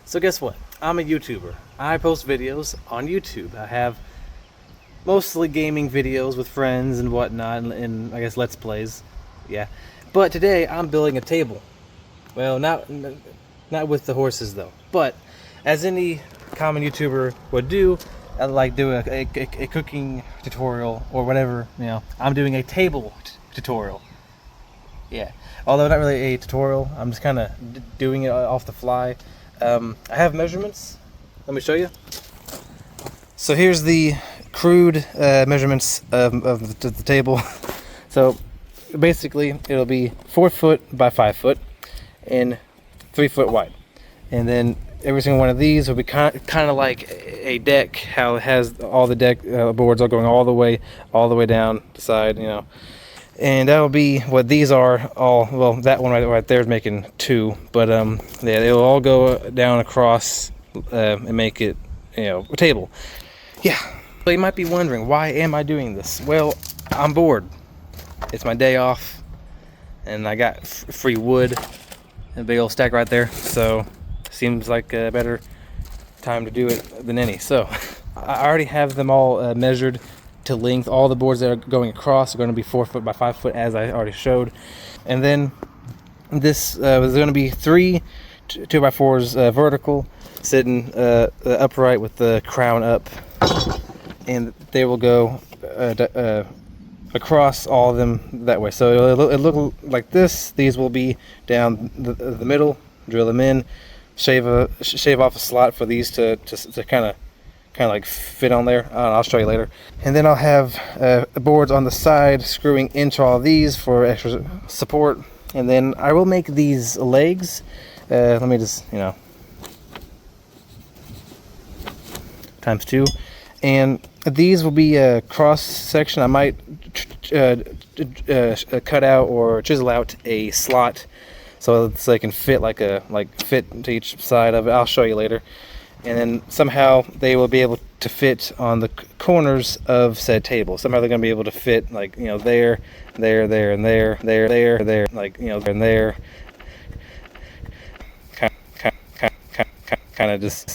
So guess what? I'm a YouTuber. I post videos on YouTube. I have mostly gaming videos with friends and whatnot, and I guess Let's Plays. Yeah. But today I'm building a table. Well, not with the horses though. But as any common YouTuber would do, I like do a cooking tutorial or whatever. You know, I'm doing a table tutorial. Yeah. Although not really a tutorial, I'm just kind of doing it off the fly. I have measurements. Let me show you. So here's the crude measurements of the table. So basically it'll be 4 foot by 5 foot and 3 foot wide. And then every single one of these will be kind of like a deck, how it has all the deck boards all going all the way down the side, you know. And that'll be what these are all. Well, that one right there is making 2, but yeah, it'll all go down across and make it, you know, a table. Yeah. So you might be wondering, why am I doing this? Well, I'm bored. It's my day off, and I got free wood, a big old stack right there. So seems like a better time to do it than any. So I already have them all measured to length. All the boards that are going across are going to be 4 foot by 5 foot, as I already showed. And then this is going to be 3 2x4s vertical, sitting upright with the crown up, and they will go across all of them that way. So it'll look like this. These will be down the middle. Drill them in, shave off a slot for these to kind of like fit on there. I'll show you later. And then I'll have boards on the side screwing into all these for extra support. And then I will make these legs. Let me just, you know, ×2. And these will be a cross section. I might cut out or chisel out a slot so they can fit fit to each side of it. I'll show you later. And then somehow they will be able to fit on the corners of said table. Somehow they're going to be able to fit, like, you know, there, and there, like, you know, and there. Kind of just,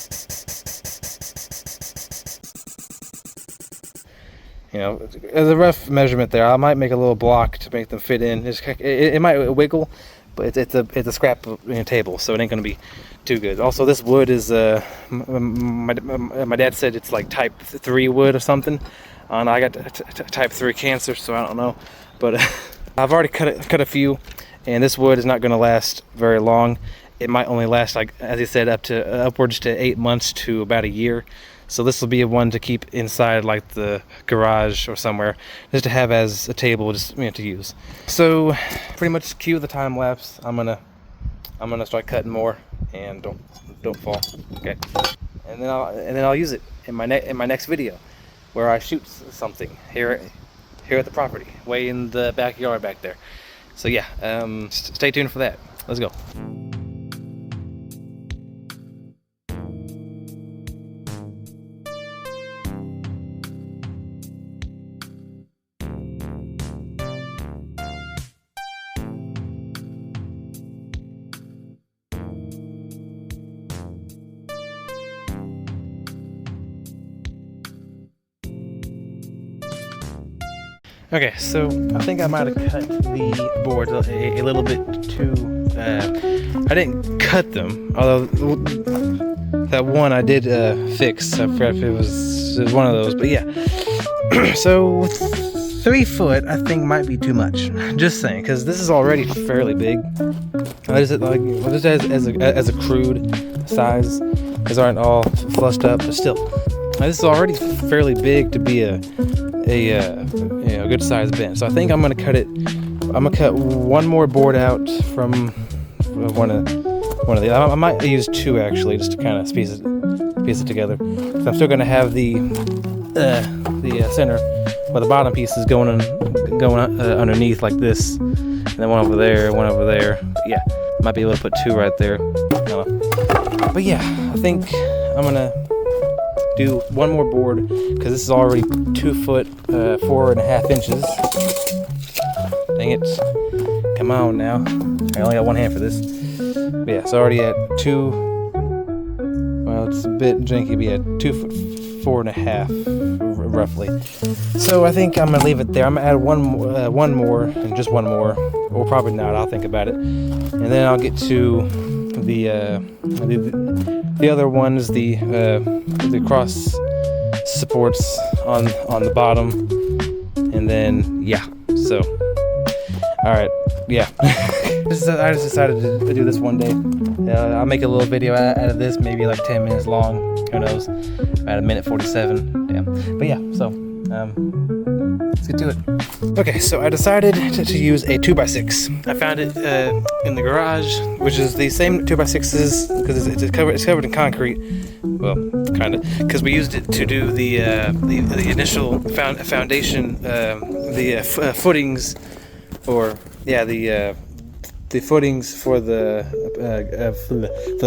you know, as a rough measurement there. I might make a little block to make them fit in. It might wiggle, but it's a scrap table, so it ain't gonna be too good. Also, this wood is my dad said it's like type 3 wood or something. And I got type 3 cancer, so I don't know. But I've already cut a few, and this wood is not gonna last very long. It might only last, like as he said, upwards to 8 months to about a year. So this will be one to keep inside, like the garage or somewhere, just to have as a table, just, you know, to use. So pretty much cue the time lapse. I'm gonna start cutting more, and don't fall. Okay. And then I'll use it in my next video, where I shoot something here at the property, way in the backyard back there. So yeah, stay tuned for that. Let's go. Okay, so I think I might have cut the boards a little bit too. I didn't cut them, although that one I did fix. I forgot if it was one of those, but yeah. So 3 foot, I think, might be too much. Just saying, because this is already fairly big. Is it like just as a crude size? These aren't all flushed up, but still, this is already fairly big to be a good sized bench. So I think I'm gonna cut it. I'm gonna cut one more board out from one of these. I might use 2 actually, just to kind of piece it together. So I'm still gonna have the center, where the bottom piece is going underneath like this, and then one over there, one over there. But yeah, might be able to put 2 right there. But yeah, I think I'm gonna do one more board, because this is already 2 foot 4.5 inches. Dang it. Come on now. I only got one hand for this. But yeah, it's already at 2 it's a bit janky, but yeah, 2'4.5" roughly. So I think I'm gonna leave it there. I'm gonna add one more, and just one more, or probably not. I'll think about it, and then I'll get to the other ones, the cross supports on the bottom, and then yeah. So all right, yeah. I just decided to do this one day. I'll make a little video out of this, maybe like 10 minutes long. Who knows? About a minute 47. Damn. But yeah, so let's get to it. Okay, so I decided to use a 2x6. I found it in the garage, which is the same 2x6s because it's covered in concrete. Well, kind of, because we used it to do the initial foundation, footings, or yeah, the footings for the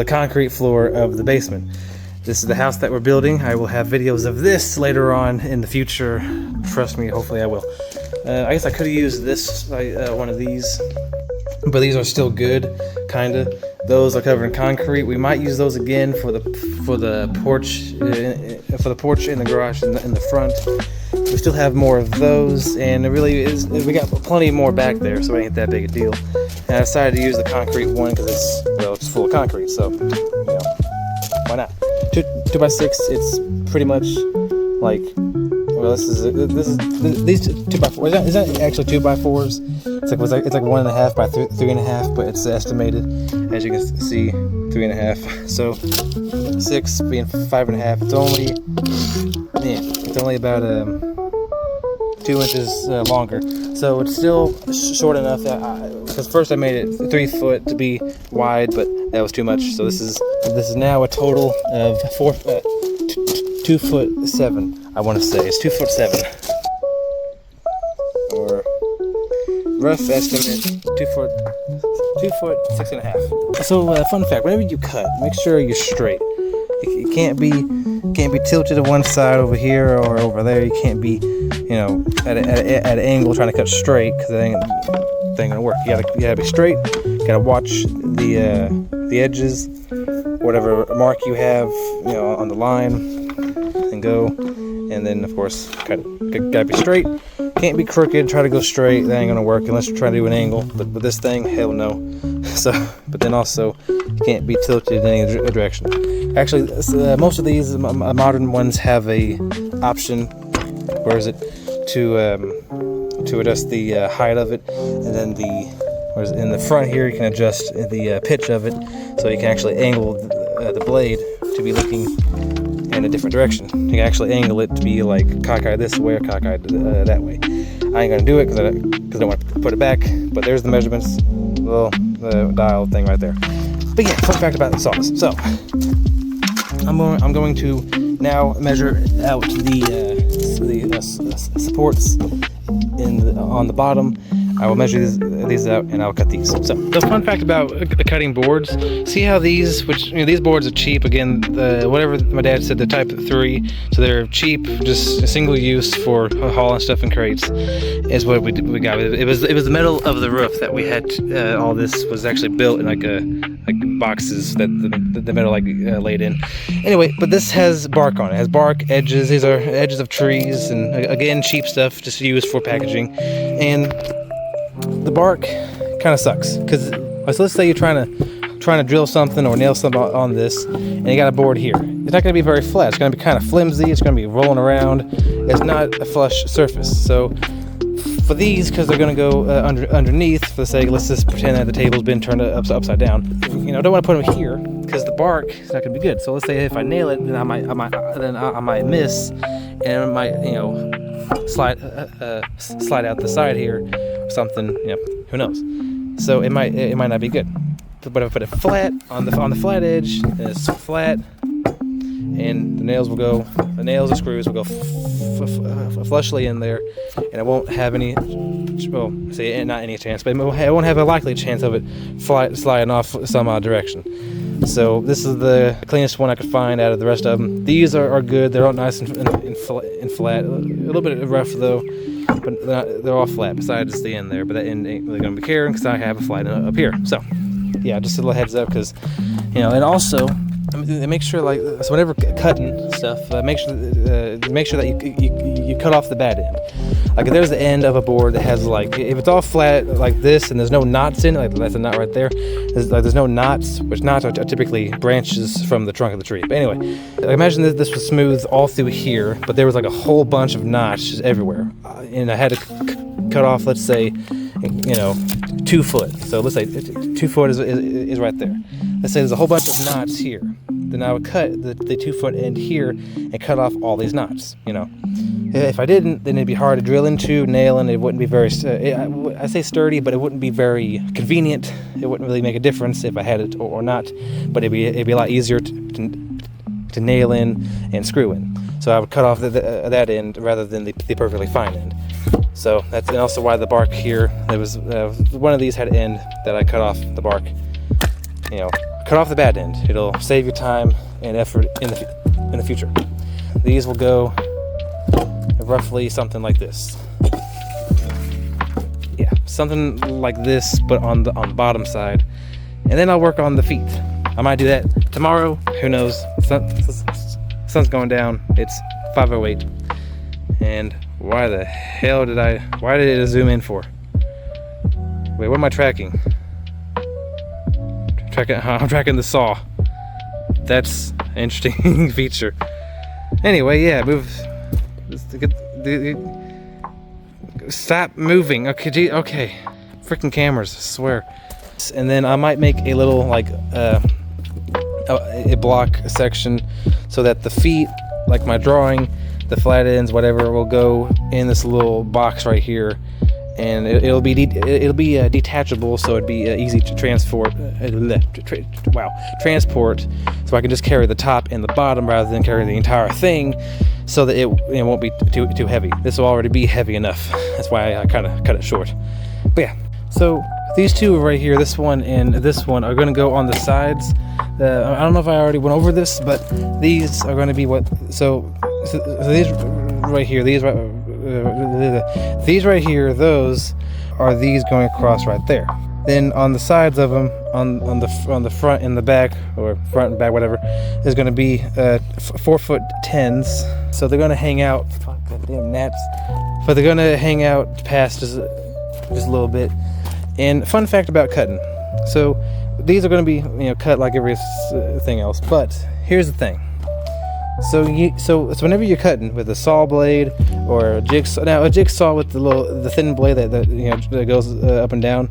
concrete floor of the basement. This is the house that we're building. I will have videos of this later on in the future. Trust me, hopefully I will. I guess I could have used this, one of these, but these are still good, kinda. Those are covered in concrete. We might use those again for the porch, in the garage in the front. We still have more of those, and it really is. We got plenty more back there, so it ain't that big a deal. And I decided to use the concrete one because it's full of concrete. So, why not? 2x6. It's pretty much like, well, these 2x4. Is that actually 2x4s? It's like 1.5 by 3.5, but it's estimated, as you can see, 3.5. So 6 being 5.5. It's only about 2 inches longer. So it's still short enough that because first I made it 3 foot to be wide, but that was too much. So this is now a total of 2'7". I want to say it's 2'7", or rough estimate 2 foot 6.5. So fun fact: whenever you cut, make sure you're straight. You can't be tilted to one side over here or over there. You can't be, at an angle trying to cut straight, because it ain't gonna work. You gotta be straight. You gotta watch the edges, whatever mark you have, on the line, and go. And then of course cut it. Gotta be straight. Can't be crooked. Try to go straight. That ain't gonna work unless you're trying to do an angle. But with this thing, hell no. So, but then also you can't be tilted in any direction. Actually, most of these modern ones have a option, where is it, to adjust the height of it, and then in the front here you can adjust the pitch of it, so you can actually angle the blade to be looking in a different direction. You can actually angle it to be like cockeyed this way or cockeyed that way. I ain't gonna do it because I don't want to put it back. But there's the measurements, the dial thing right there. But yeah, fun fact about the saws. So I'm going to now measure out the supports on the bottom. I will measure these out, and I'll cut these. So the fun fact about cutting boards: see how these boards are cheap. Again, whatever my dad said, the type 3, so they're cheap, just single use for hauling stuff in crates. Is what we got. It was the metal of the roof that we had. All this was actually built in like boxes that the metal laid in. Anyway, but this has bark on it. It has bark, edges. These are edges of trees, and again, cheap stuff just used for packaging. And the bark kind of sucks, because let's say you're trying to drill something or nail something on this, and you got a board here. It's not going to be very flat. It's going to be kind of flimsy. It's going to be rolling around. It's not a flush surface. So for these, because they're going to go underneath, for the sake, let's just pretend that the table's been turned upside down. Don't want to put them here because the bark is not going to be good. So let's say if I nail it, then I might miss, and it might slide out the side here. Something, who knows? So it might not be good. But if I put it flat on the flat edge, and it's flat, and the nails or screws will go flushly in there, and it won't have any, not any chance, but it won't have a likely chance of it sliding off some odd direction. So this is the cleanest one I could find out of the rest of them. These are good. They're all nice and flat. A little bit rough though. But they're all flat besides the end there, but that end ain't really going to be caring because I have a flat up here. So yeah, just a little heads up, because and also make sure, like, so whenever cutting stuff, make sure that you cut off the bad end. Like, if there's the end of a board that has, like, if it's all flat like this and there's no knots in it, like that's a knot right there. There's no knots, which knots are typically branches from the trunk of the tree. But anyway, imagine that this was smooth all through here, but there was like a whole bunch of knots just everywhere, and I had to cut off, let's say, 2 foot. So let's say 2 foot is right there. Let's say there's a whole bunch of knots here. Then I would cut the 2 foot end here and cut off all these knots. If I didn't, then it'd be hard to drill into, nail, and it wouldn't be very, I say sturdy, but it wouldn't be very convenient. It wouldn't really make a difference if I had it or not, but it'd be a lot easier to nail in and screw in. So I would cut off that end rather than the perfectly fine end. So that's also why the bark here, there was one of these had an end that I cut off the bark. Cut off the bad end. It'll save you time and effort in the future. These will go roughly something like this. Yeah, something like this, but on the bottom side. And then I'll work on the feet. I might do that tomorrow. Who knows? Sun's going down. It's 5:08. And why the hell did it zoom in for? Wait, what am I tracking? I'm tracking the saw. That's an interesting feature. Anyway, yeah, move. Stop moving. Okay. Freaking cameras, I swear. And then I might make a little, like, a block section so that the feet, like my drawing, the flat ends, whatever, will go in this little box right here, and it'll be detachable, so it'd be easy to transport. So I can just carry the top and the bottom rather than carry the entire thing, so that it won't be too heavy. This will already be heavy enough. That's why I kind of cut it short. But yeah, so these two right here, this one and this one, are going to go on the sides. I don't know if I already went over this, but these are going to be what. So these right here, these right here, those are these going across right there. Then on the sides of them, on the front and the back, or front and back, whatever, is going to be 4'10s. So they're going to hang out. Fuck, goddamn gnats. But they're going to hang out past just a little bit. And fun fact about cutting. So these are going to be cut like everything else. But here's the thing. So whenever you're cutting with a saw blade or a jigsaw, now a jigsaw with the thin blade that goes up and down,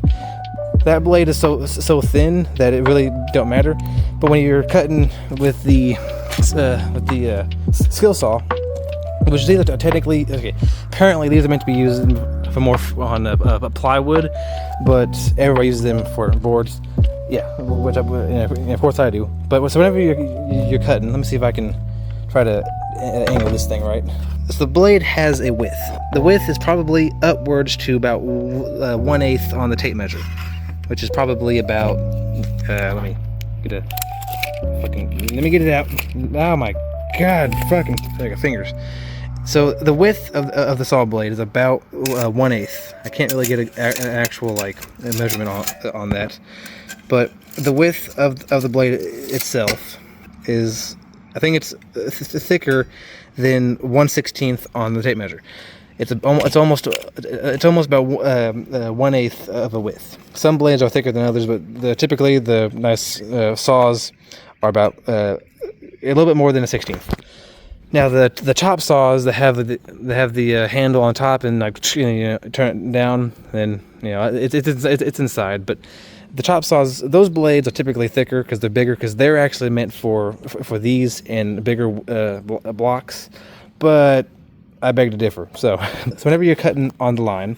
that blade is so thin that it really don't matter. But when you're cutting with the skill saw, which these are technically apparently these are meant to be used for more on plywood, but everybody uses them for boards. Yeah, which of course I do. But so whenever you're cutting, let me see if I can try to angle this thing right. So the blade has a width. The width is probably upwards to about 1/8 on the tape measure, which is probably about. Let me get it out. Oh my god, fucking fingers. So the width of the saw blade is about 1/8. I can't really get an actual a measurement on that, but the width of the blade itself is, I think it's thicker than 1/16 on the tape measure. It's almost about 1/8 of a width. Some blades are thicker than others, but typically the nice saws are about a little bit more than a 1/16. Now the chop saws that have the handle on top and turn it down, then it's inside. But the chop saws, those blades are typically thicker because they're bigger, because they're actually meant for these and bigger blocks. But I beg to differ. So whenever you're cutting on the line,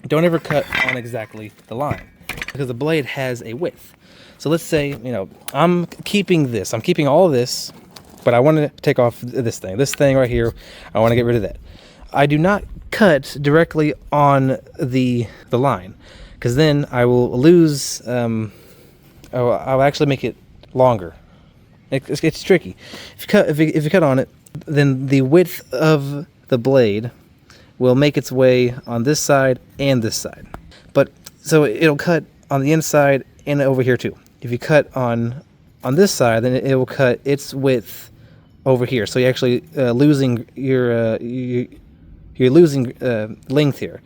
don't ever cut on exactly the line, because the blade has a width. So let's say I'm keeping all of this, but I want to take off this thing right here. I want to get rid of that. I do not cut directly on the line, because then I will lose. I'll actually make it longer. It's tricky. If you cut on it, then the width of the blade will make its way on this side and this side. But so it'll cut on the inside and over here too. If you cut on on this side, then it will cut its width over here. So you're actually losing your you're losing length here.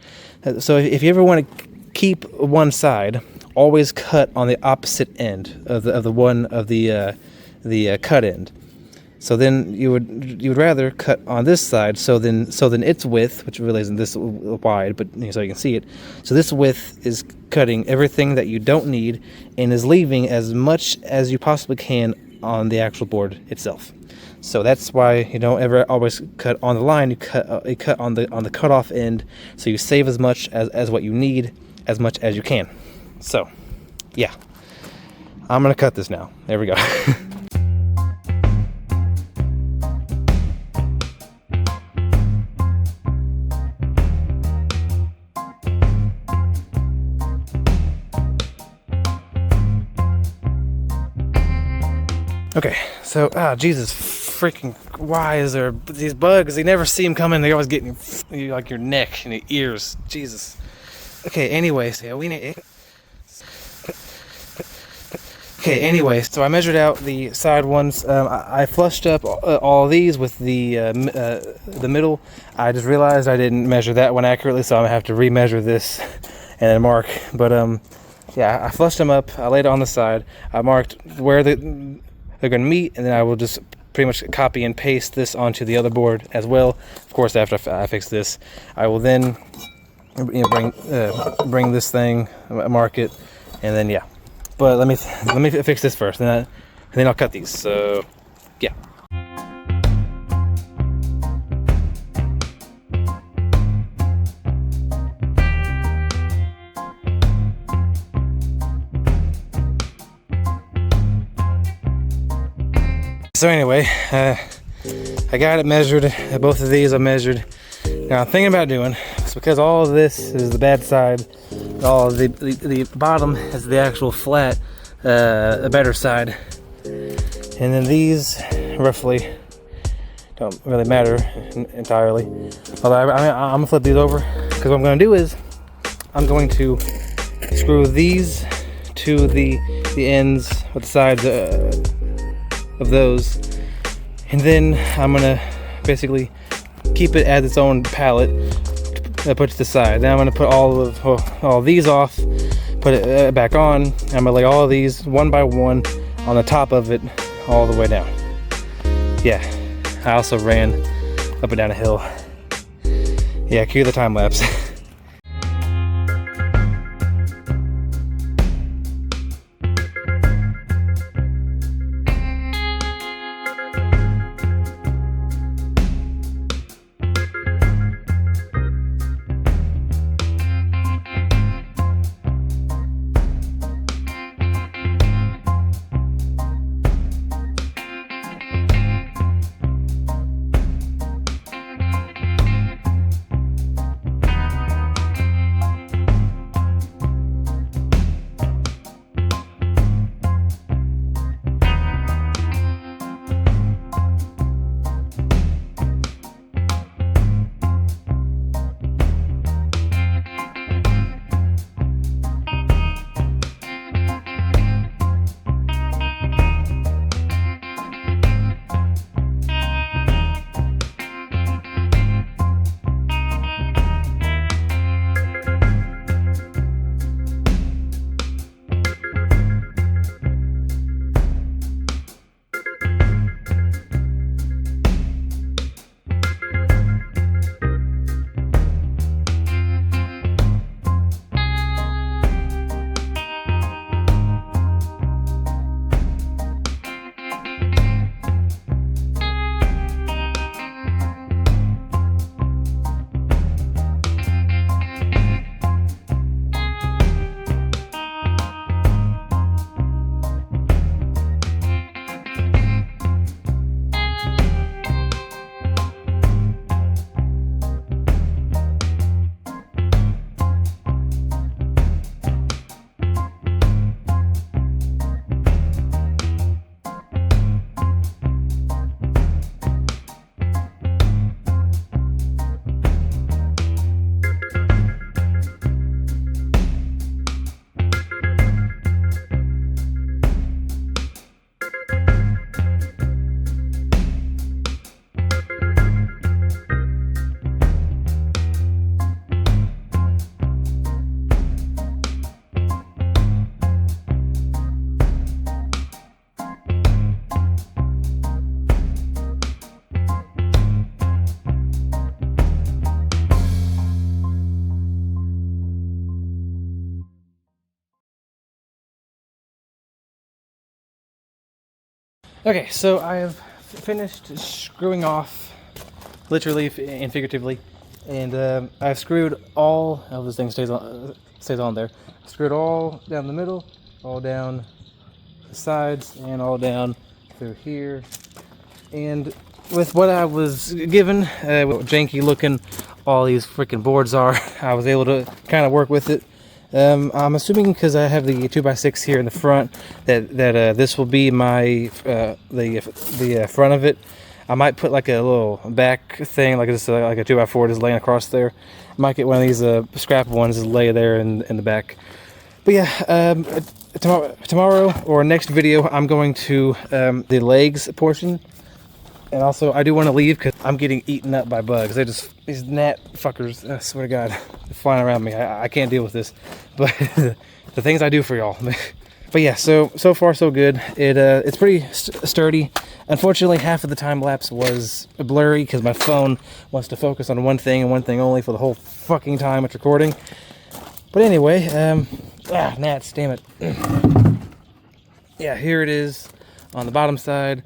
So if you ever want to keep one side, always cut on the opposite end of the cut end. So then you would rather cut on this side. So then its width, which really isn't this wide, but so you can see it. So this width is cutting everything that you don't need and is leaving as much as you possibly can on the actual board itself. So that's why you don't ever always cut on the line. You cut on the cutoff end, so you save as much as what you need, as much as you can. So, yeah, I'm gonna cut this now. There we go. Okay, so Jesus freaking, why is there these bugs? You never see them coming. They always get in you, like your neck and your ears. Jesus. Okay, anyways, yeah, so I measured out the side ones. I flushed up all of these with the middle. I just realized I didn't measure that one accurately, so I'm gonna have to remeasure this and then mark. But yeah, I flushed them up. I laid it on the side. I marked where they're gonna meet, and then I will just pretty much copy and paste this onto the other board as well. Of course, after I fix this, I will then bring this thing, mark it, and then yeah. But let me fix this first, and then I'll cut these. So yeah. So anyway, I got it measured. Both of these I measured. Now I'm thinking about doing, it's because all of this is the bad side, all of the bottom is the actual flat, the better side, and then these roughly don't really matter entirely. Although I'm gonna flip these over, because what I'm gonna do is I'm going to screw these to the ends of the sides of those, and then I'm gonna basically keep it as its own palette, put it to the side. Then I'm gonna put all these off, put it back on. I'm gonna lay all of these one by one on the top of it all the way down. Yeah, I also ran up and down a hill. Yeah, cue the time lapse. Okay, so I have finished screwing off, literally and figuratively, and I've screwed all of this thing stays on there. Screwed all down the middle, all down the sides, and all down through here. And with what I was given, what janky looking all these freaking boards are, I was able to kind of work with it. I'm assuming because I have the 2x6 here in the front that this will be my the front of it. I might put like a little back thing like this, like a 2x4 just laying across there. I might get one of these scrap ones to lay there in the back. But yeah, tomorrow or next video, I'm going to the legs portion. And also, I do want to leave because I'm getting eaten up by bugs. These gnat fuckers, I swear to God, they're flying around me. I can't deal with this. But the things I do for y'all. But yeah, so far so good. It's pretty sturdy. Unfortunately, half of the time lapse was blurry because my phone wants to focus on one thing and one thing only for the whole fucking time it's recording. But anyway, gnats, damn it. Yeah, here it is on the bottom side.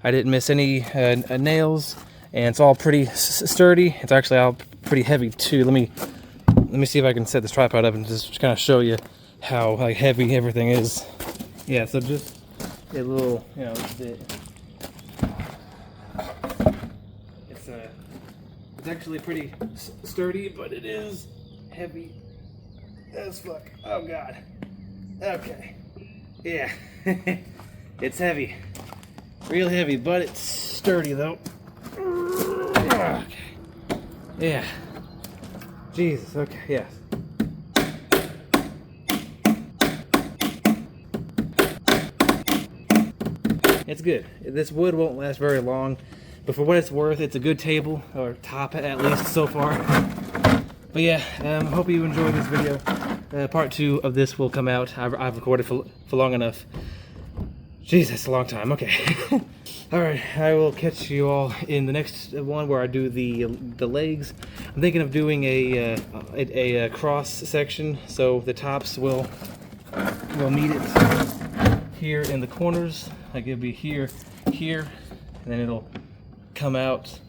I didn't miss any nails, and it's all pretty sturdy. It's actually all pretty heavy too. Let me see if I can set this tripod up and just kind of show you how like heavy everything is. Yeah, so just a little, you know, it's actually pretty sturdy, but it is heavy as fuck. Oh God. Okay. Yeah, it's heavy. Real heavy, but it's sturdy though. Okay. Yeah. Jesus, okay, yeah. It's good. This wood won't last very long, but for what it's worth, it's a good table, or top at least so far. But yeah, hope you enjoyed this video. Part 2 of this will come out. I've recorded for long enough. Jeez, that's a long time. Okay. Alright, I will catch you all in the next one where I do the legs. I'm thinking of doing a cross section, so the tops will meet it here in the corners. Like it'll be here, and then it'll come out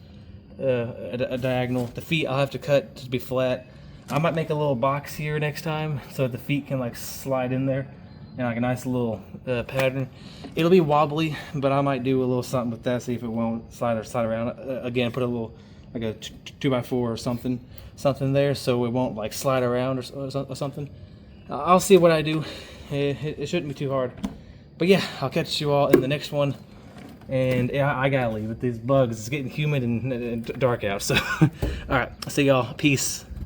a diagonal. The feet I'll have to cut to be flat. I might make a little box here next time so the feet can like slide in there. And like a nice little pattern. It'll be wobbly, but I might do a little something with that, see if it won't slide around. Again, put a little, like a 2x4 or something there, so it won't like slide around or something. I'll see what I do. It shouldn't be too hard. But yeah, I'll catch you all in the next one. And yeah, I gotta leave with these bugs. It's getting humid and dark out. So, all right, see y'all. Peace.